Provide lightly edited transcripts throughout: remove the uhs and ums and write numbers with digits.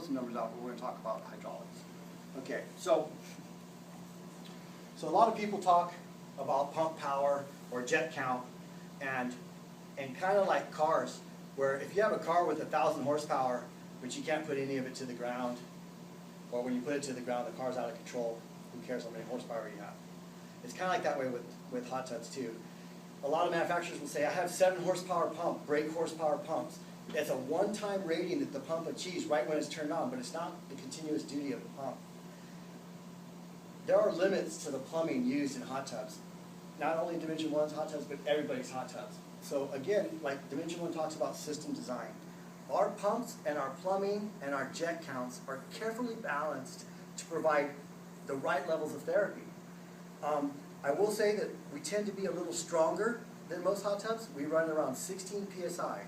some numbers out, but we're going to talk about hydraulics. Okay, so a lot of people talk about pump power or jet count, and kind of like cars, where if you have a car with 1,000 horsepower, but you can't put any of it to the ground, or when you put it to the ground, the car's out of control, who cares how many horsepower you have? It's kind of like that way with hot tubs too. A lot of manufacturers will say, I have 7 horsepower pump, brake horsepower pumps. It's a one-time rating that the pump achieves right when it's turned on, but it's not the continuous duty of the pump. There are limits to the plumbing used in hot tubs. Not only Dimension 1's hot tubs, but everybody's hot tubs. So again, like Dimension 1 talks about system design. Our pumps and our plumbing and our jet counts are carefully balanced to provide the right levels of therapy. I will say that we tend to be a little stronger than most hot tubs. We run around 16 PSI.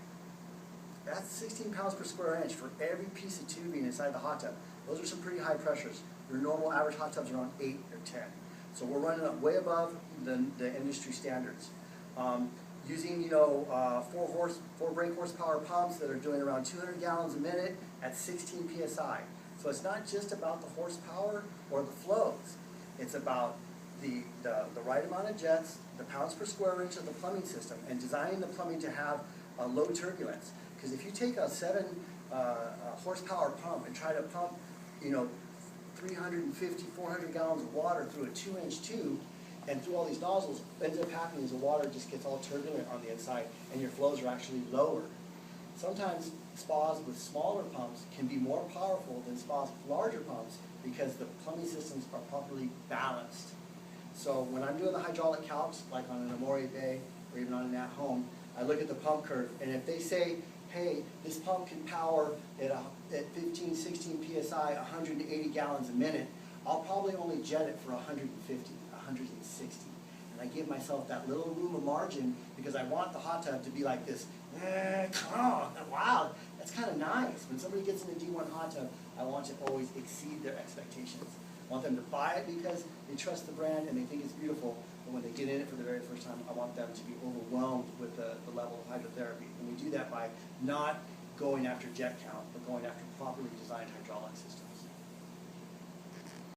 That's 16 pounds per square inch for every piece of tubing inside the hot tub. Those are some pretty high pressures. Your normal average hot tubs are around 8 or 10. So we're running up way above the industry standards. Using 4 brake horsepower pumps that are doing around 200 gallons a minute at 16 PSI. So it's not just about the horsepower or the flows. It's about the right amount of jets, the pounds per square inch of the plumbing system, and designing the plumbing to have a low turbulence. Because if you take a 7 horsepower pump and try to pump 350, 400 gallons of water through a 2-inch tube, and through all these nozzles, what ends up happening is the water just gets all turbulent on the inside, and your flows are actually lower. Sometimes spas with smaller pumps can be more powerful than spas with larger pumps because the plumbing systems are properly balanced. So when I'm doing the hydraulic calcs, like on an Amore Bay or even on an at-home, I look at the pump curve, and if they say, hey, this pump can power at 15, 16 PSI, 180 gallons a minute, I'll probably only jet it for 150, 160. And I give myself that little room of margin because I want the hot tub to be like this, wow, that's kind of nice. When somebody gets in a D1 hot tub, I want to always exceed their expectations. I want them to buy it because they trust the brand and they think it's beautiful, but when they get in it for the very first time, I want them to be overwhelmed with the level of hydrotherapy. And we do that by not going after jet count, but going after properly designed hydraulic systems.